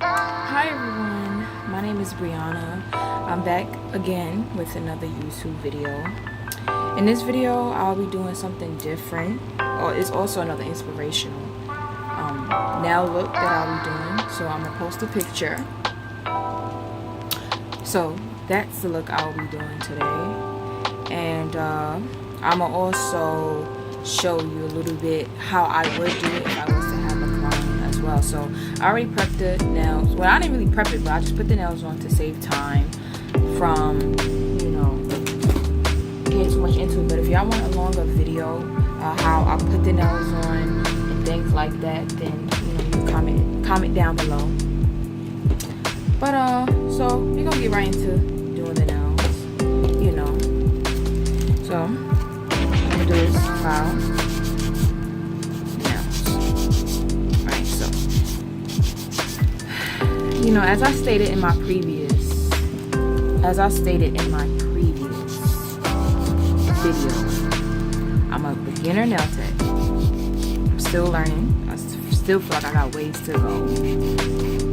Hi everyone, my name is Brianna. I'm back again with another YouTube video. In this video, I'll be doing something different, or it's also another inspirational nail look that I'll be doing. So I'm gonna post a picture. So that's the look I'll be doing today, and I'm gonna also show you a little bit how I would do it if I was to have a client as well. So I already prepped the nails. Well, I didn't really prep it, but I just put the nails on to save time from, you know, getting too much into it. But if y'all want a longer video how I put the nails on and things like that, then you comment down below. But so we're gonna get right into doing the nails, you know. So I'm gonna do this file nails. Right, so as I stated in my previous video, I'm a beginner nail tech. I'm still learning. I still feel like I got ways to go.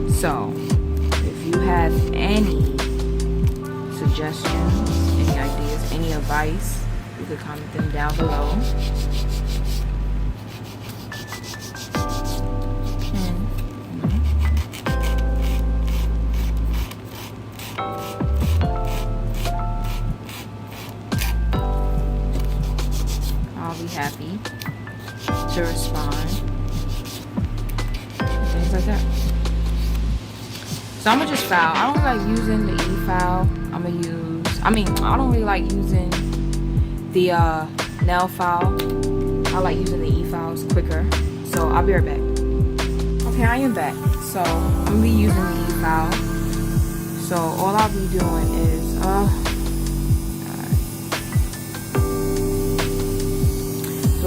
So if you have any suggestions, any ideas, any advice, you can comment them down below. I'll be happy to respond. Things like that. So I'm gonna just file. I don't really like using the e-file. I don't really like using the nail file. I like using the e-file. It's quicker. So I'll be right back. Okay, I am back. So I'm gonna be using the e-file. So all I'll be doing is so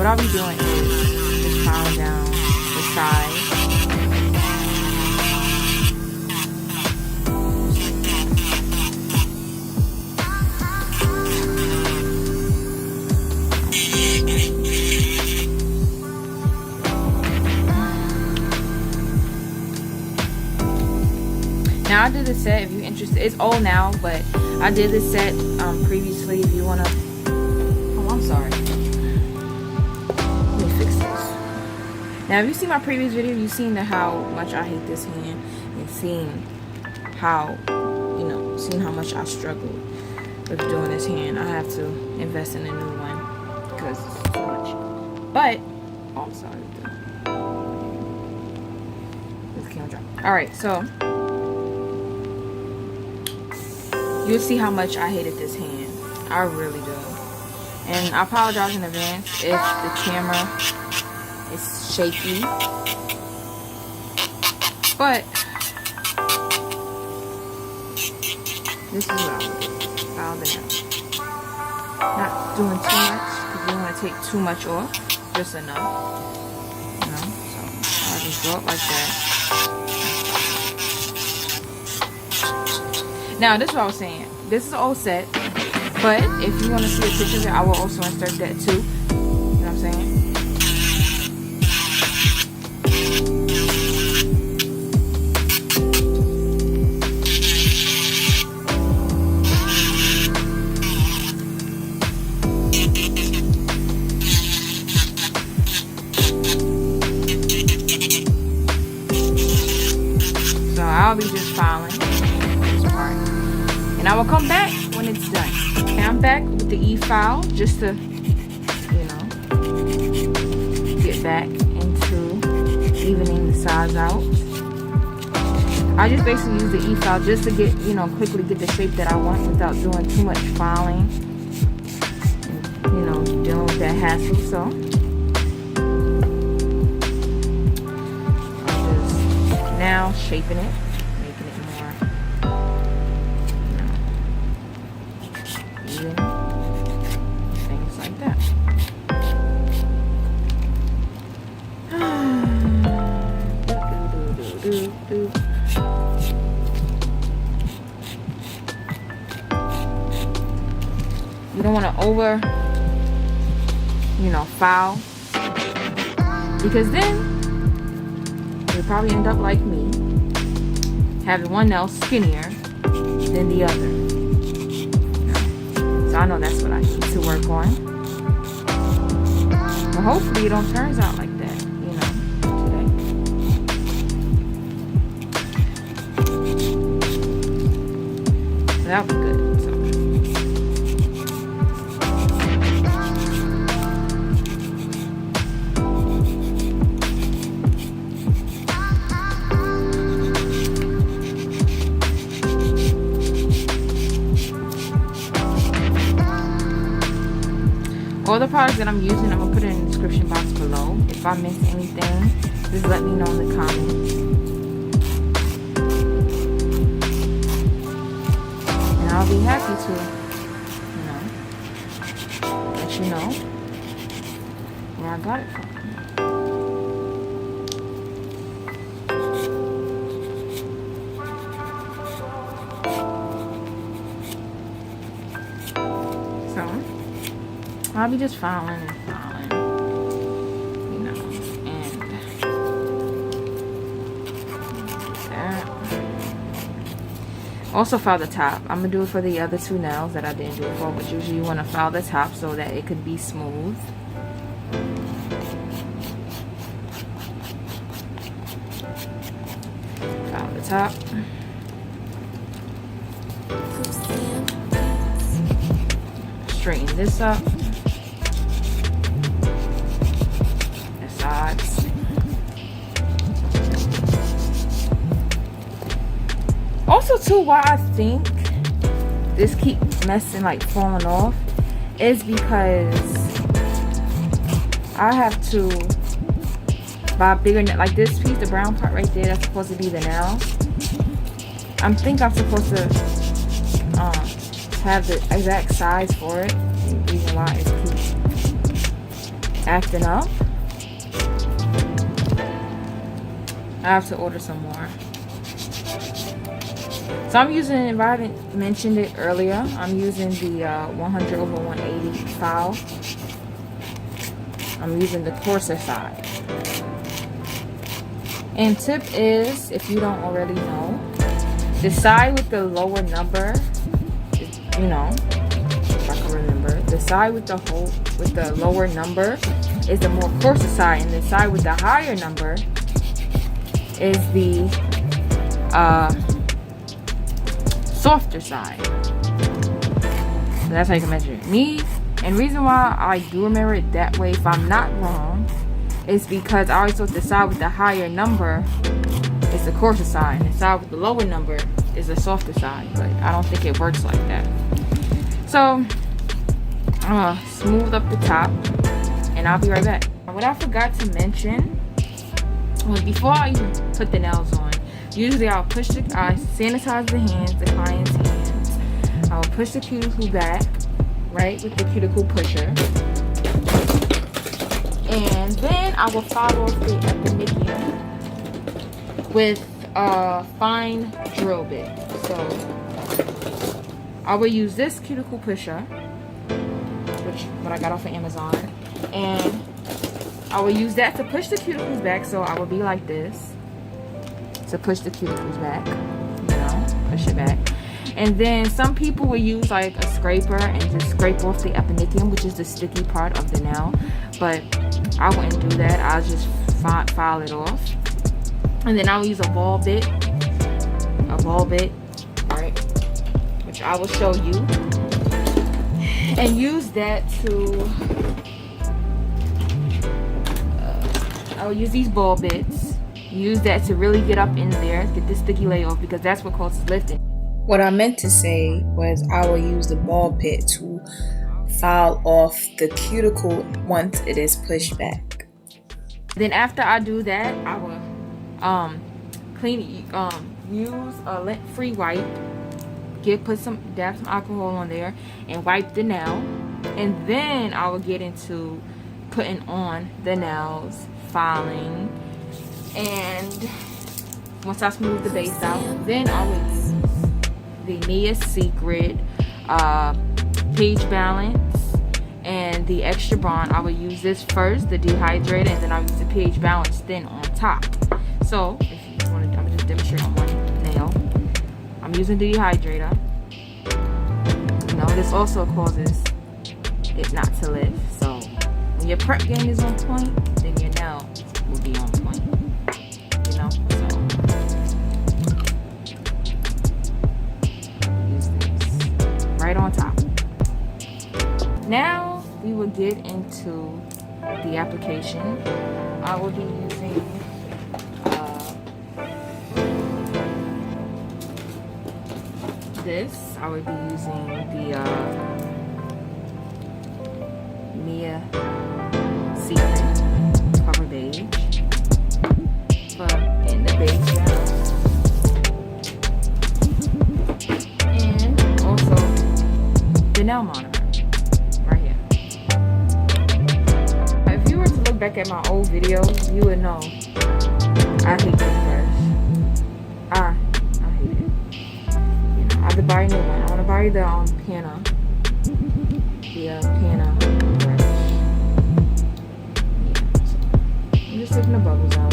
what I'll be doing is just filing down the side. Now I did the set if you're interested. It's old now, but I did this set previously if you wanna. Oh, I'm sorry. Let me fix this. Now if you see my previous video, you've seen how much I hate this hand and seeing how much I struggled with doing this hand. I have to invest in a new one because it's too much. But oh, I'm sorry. This camera dropped. All right, so you'll see how much I hated this hand. I really do. And I apologize in advance if the camera is shaky. But this is what I would do. File the nail. Not doing too much because you don't want to take too much off. Just enough. So I'll just go up like that. Now, this is what I was saying. This is an old set, but if you want to see a picture of it, I will also insert that too. You know what I'm saying? So I'll be just filing. And I will come back when it's done. Okay, I'm back with the e-file just to, get back into evening the sides out. I just basically use the e-file just to get, quickly get the shape that I want without doing too much filing and, dealing with that hassle. So I'm just now shaping it. Things like that. You don't want to over, file, because then you'll probably end up like me having one nail skinnier than the other. So I know that's what I need to work on. But hopefully it don't turn out like that, you know, today. So that'll be good. All the products that I'm using, I'm gonna put it in the description box below. If I miss anything, just let me know in the comments. And I'll be happy to, let you know where I got it from. I'll be just filing and filing, you know, and that. Also file the top. I'm gonna do it for the other two nails that I didn't do it for, but usually you want to file the top so that it could be smooth. File the top. Straighten this up. Also too, why I think this keep messing, like falling off, is because I have to buy bigger, like this piece, the brown part right there, that's supposed to be the nail. I think I'm supposed to have the exact size for it. The reason why it keeps acting up. I have to order some more. So I'm using, if I haven't mentioned it earlier, I'm using the 100/180 file. I'm using the coarser side. And tip is, if you don't already know, the side with the lower number, is, you know, if I can remember, the side with the lower number is the more coarser side, and the side with the higher number is the softer side. So that's how you can measure it. And reason why I do remember it that way, if I'm not wrong, is because I always thought the side with the higher number is the coarser side, and the side with the lower number is the softer side. But I don't think it works like that. So I'm gonna smooth up the top, and I'll be right back. What I forgot to mention was, before I even put the nails on, usually I sanitize the hands, the client's hands. I will push the cuticle back, right, with the cuticle pusher. And then I will follow the epinicium with a fine drill bit. So I will use this cuticle pusher, what I got off of Amazon, and I will use that to push the cuticles back. So I will be like this to push the cuticles back, you know, push it back. And then some people will use like a scraper and just scrape off the epinicium, which is the sticky part of the nail, but I wouldn't do that. I'll just file it off. And then I'll use a ball bit, right, which I will show you, and use that to I will use these ball bits, use that to really get up in there, get this sticky layer off, because that's what causes lifting. What I meant to say was I will use the ball pit to file off the cuticle once it is pushed back. Then after I do that, I will use a lint-free wipe, dab some alcohol on there and wipe the nail, and then I will get into putting on the nails, filing, and once I smooth the base out, then I will use the Mia Secret page balance and the extra bond. I will use this first, the dehydrated, and then I'll use the pH balance then on top. So if you want to, I'm just demonstrate on one nail. I'm using dehydrator. You know, this also causes it not to lift. So when your prep game is on point, then your nail will be on point. You know, so use this right on top. Now we will get into the application. I will be using this. I would be using the Mia Secret Cover Beige in the beige gel. And also the nail monitor right here. If you were to look back at my old videos, you would know I hate this brush. I hate it. I have to buy a new one. I want to buy the Pana. The Pana brush. Yeah, so I'm just taking the bubbles out.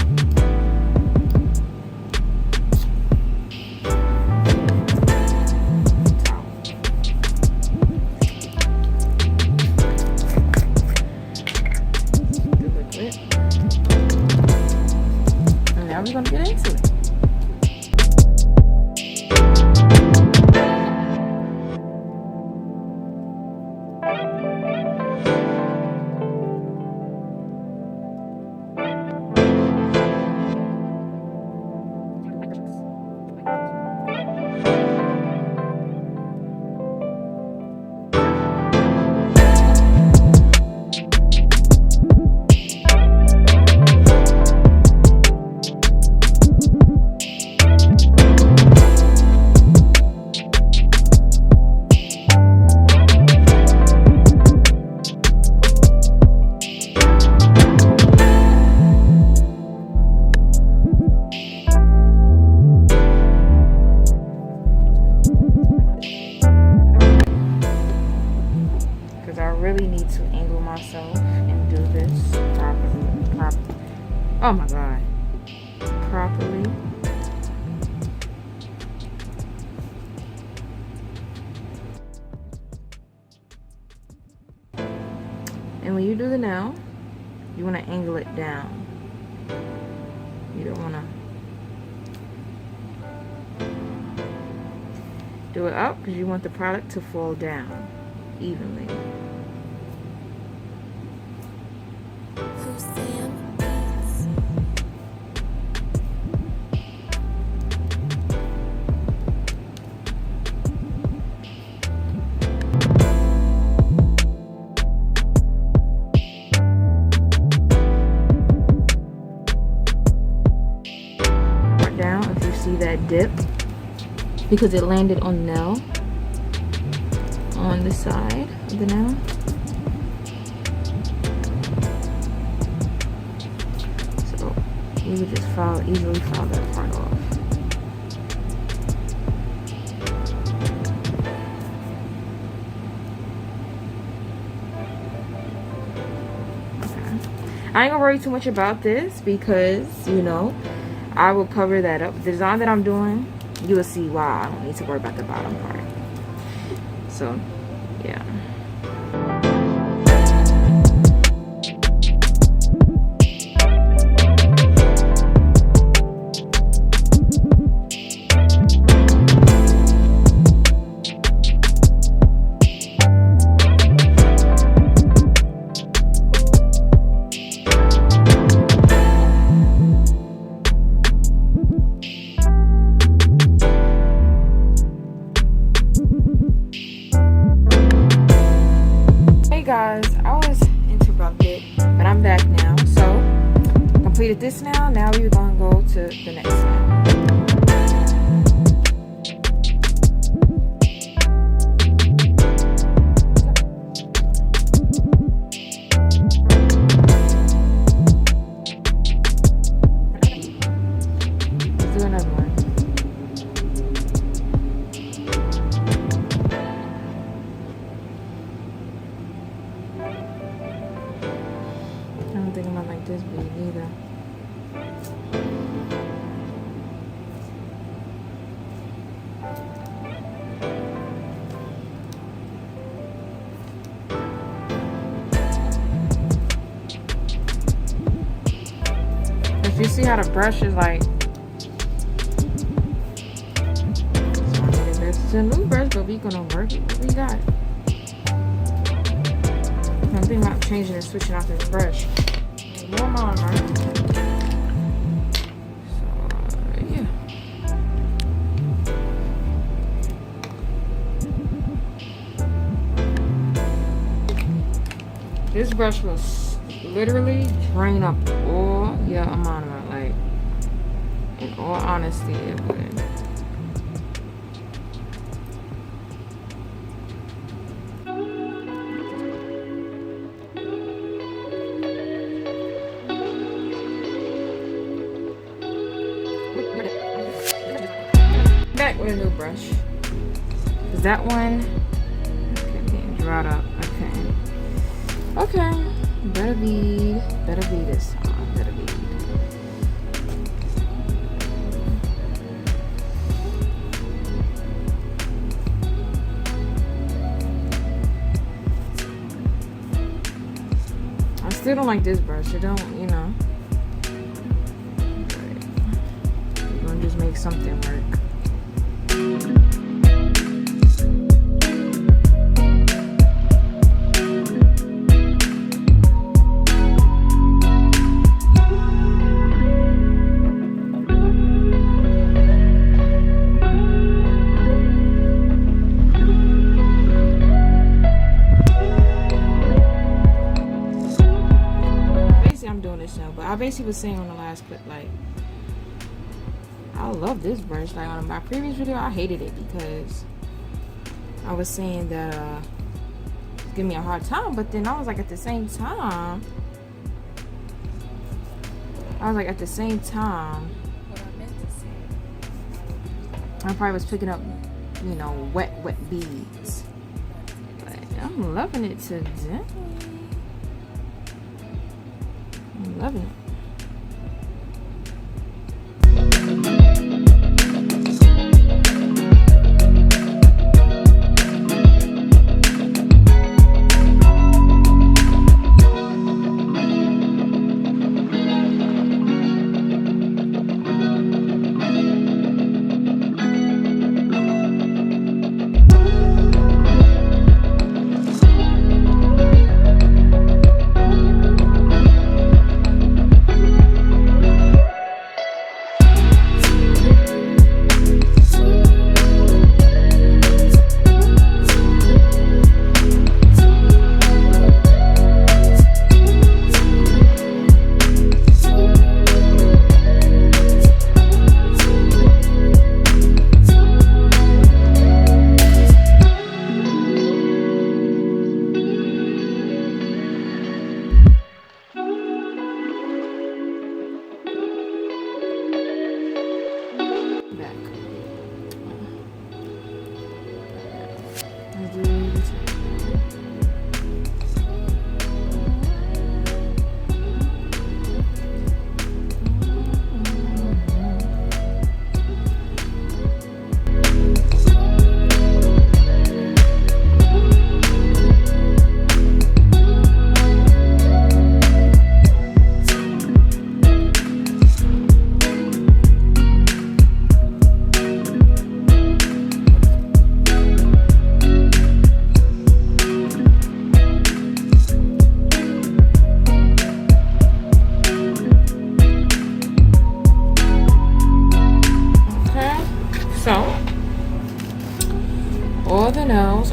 The liquid. And now we're going to get into it. Really need to angle myself and do this properly. Oh my god. Properly. And when you do the nail, you want to angle it down. You don't want to do it up because you want the product to fall down evenly. Down if you see that dip because it landed on the nail on the side of the nail. So you would just easily file that part off. Okay. I ain't gonna worry too much about this because, you know, I will cover that up. The design that I'm doing, you will see why I don't need to worry about the bottom part. So, yeah. Guys, I was interrupted, but I'm back now. So, completed this now. Now we're gonna go to the next now. Let's do another one. I don't think I'm gonna like this big either. If you see how the brush is like, it's a new brush, but we gonna work it. What we got? I'm thinking about changing and switching out this brush. More monomer. So yeah. This brush will literally drain up all your monomer. Like, in all honesty, it would. Back with a new brush. Is that one? Okay, getting dried up. Okay. Better be this time. Better be. I still don't like this brush. It don't, you know. We're gonna just make something work. I basically was saying on the last clip, like, I love this brush. Like, on my previous video, I hated it because I was saying that it's giving me a hard time, but then I was like, at the same time, what I meant to say, I probably was picking up, you know, wet beads. But I'm loving it today. I'm loving it.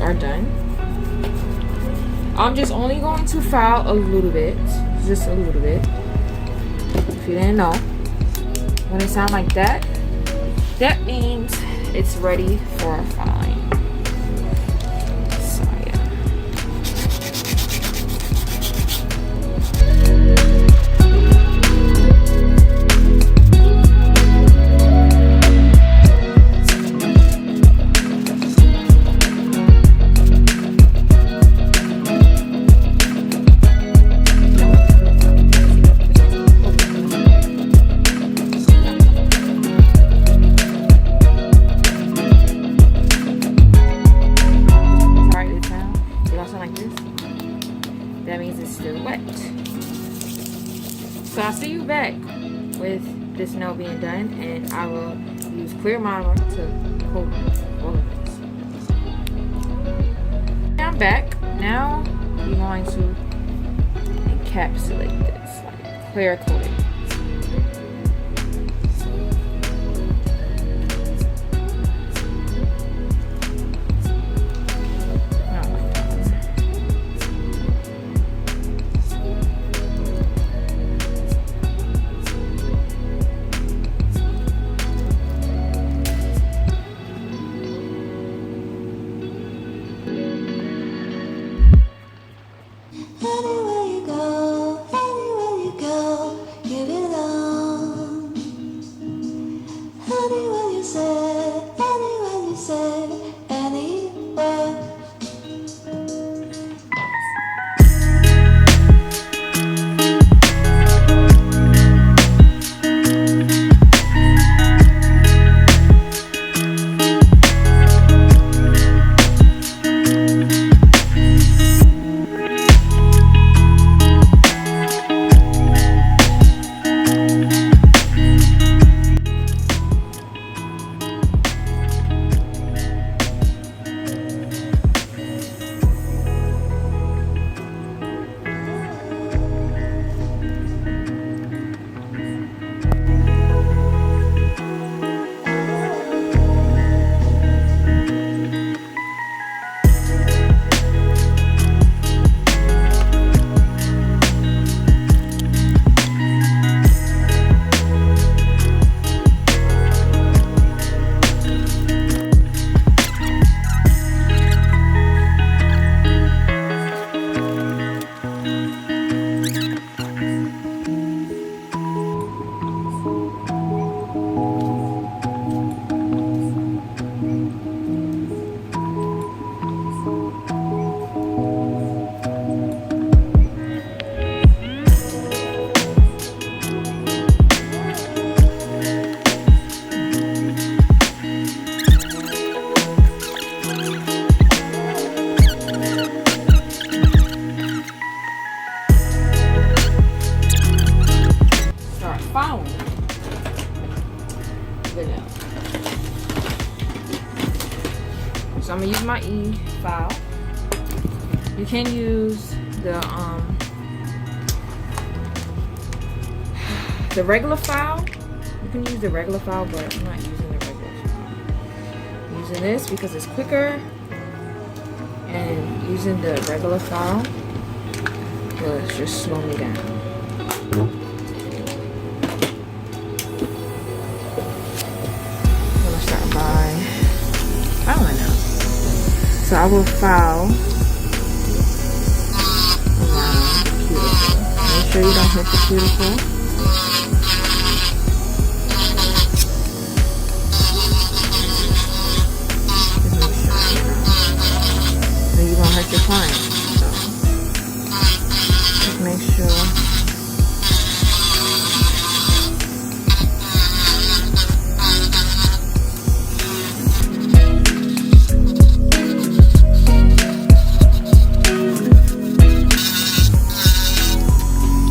Are done. I'm just only going to file a little bit, just a little bit. If you didn't know, when it sounds like that, that means it's ready for filing. So yeah. this nail being done, and I will use clear monomer to coat all of this. Now I'm back. Now we're going to encapsulate this, like clear coating. So I'm gonna use my E file. You can use the regular file. You can use the regular file, but I'm not using the regular file. I'm using this because it's quicker, and using the regular file will just slow me down. I'm gonna start by filing now. So I will file around the cuticle. Make sure you don't hit the cuticle. Then you're gonna hurt your client. So just make sure.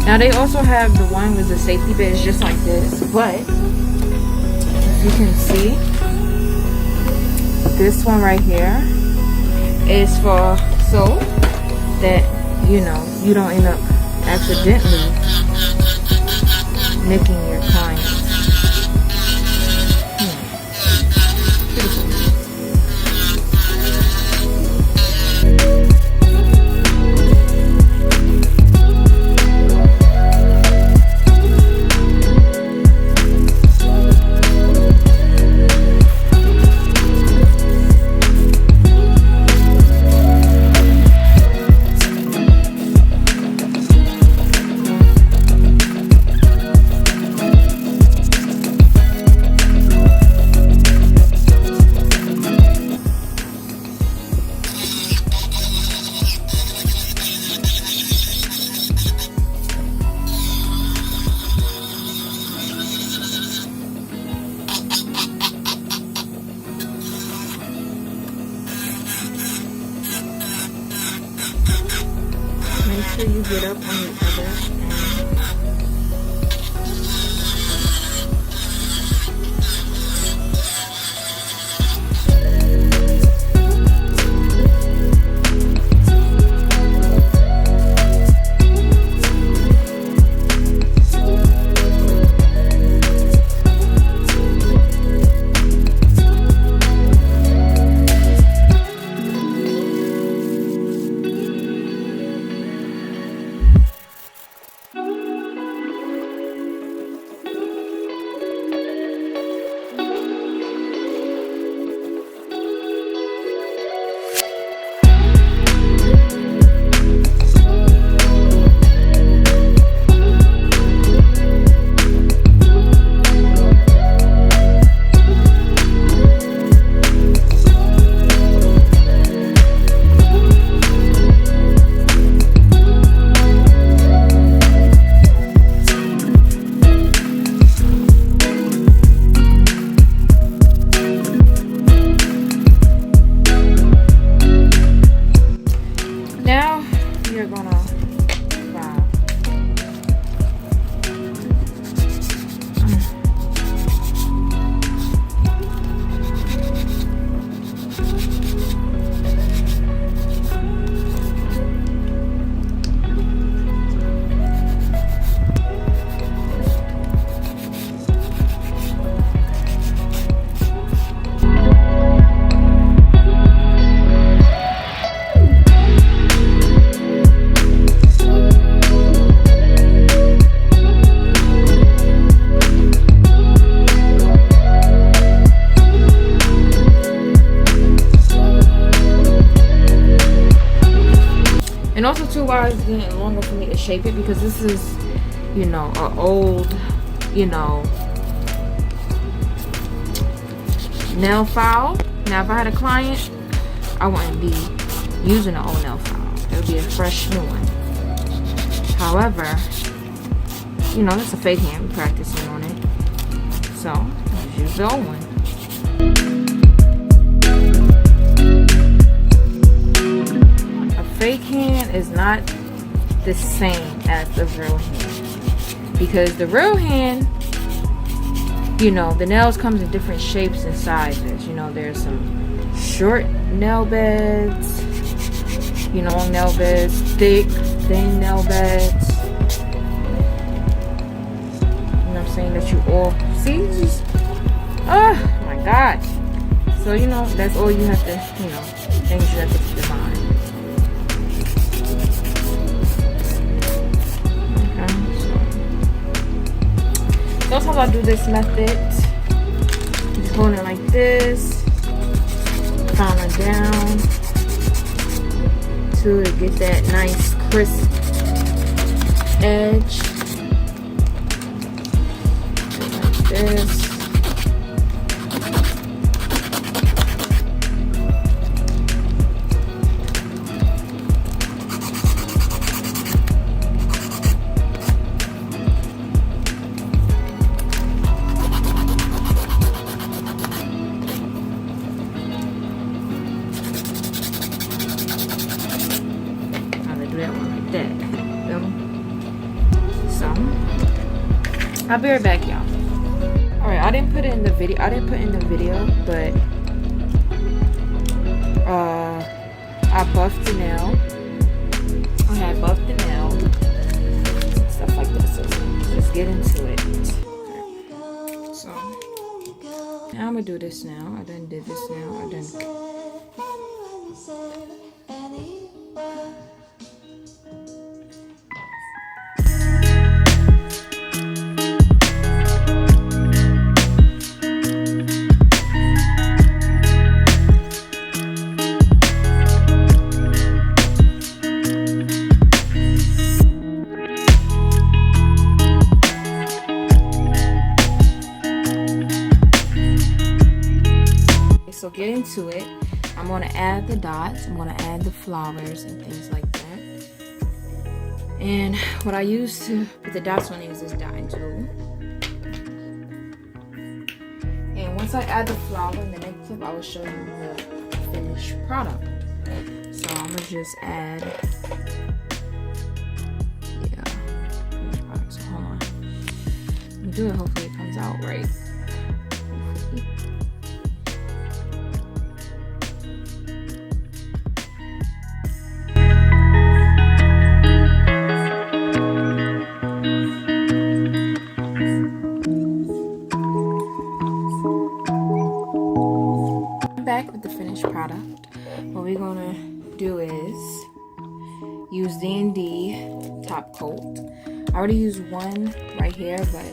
Now they also have the one with the safety bit, it's just like this, but if you can see, this one right here is for so that you don't end up accidentally nicking your client. Make sure you get up on the other end. also too why it's getting longer for me to shape it, because this is, you know, an old, you know, nail file. Now if I had a client, I wouldn't be using an old nail file. It would be a fresh new one. However, you know, that's a fake hand. We're practicing on it. So, let's use the old one. A fake hand is not the same as the real hand. Because the real hand, you know, the nails comes in different shapes and sizes. You know, there's some short nail beds, you know, long nail beds, thick, thin nail beds. You know what I'm saying? That you all see, just, oh my God. So, you know, that's all you have to, you know, things you have to keep in mind. Okay, so sometimes I do this method. Just hold it like this, file it down to get that nice crisp edge. Like this. I'll be right back, y'all. Alright, I didn't put it in the video. But I buffed the nail. I had buffed the nail. Stuff like this. So let's get into it. Okay. So now I'm gonna do this now. I done did this now. I done. So get into it. I'm going to add the dots. I'm going to add the flowers and things like that. And what I use to put the dots on is this dotting tool. And once I add the flower in the next clip, I will show you the finished product. So I'm going to just add, finished product. So hold on. Let me do it. Hopefully it comes out right. Back with the finished product. What we're gonna do is use D&D top coat. I already used one right here, but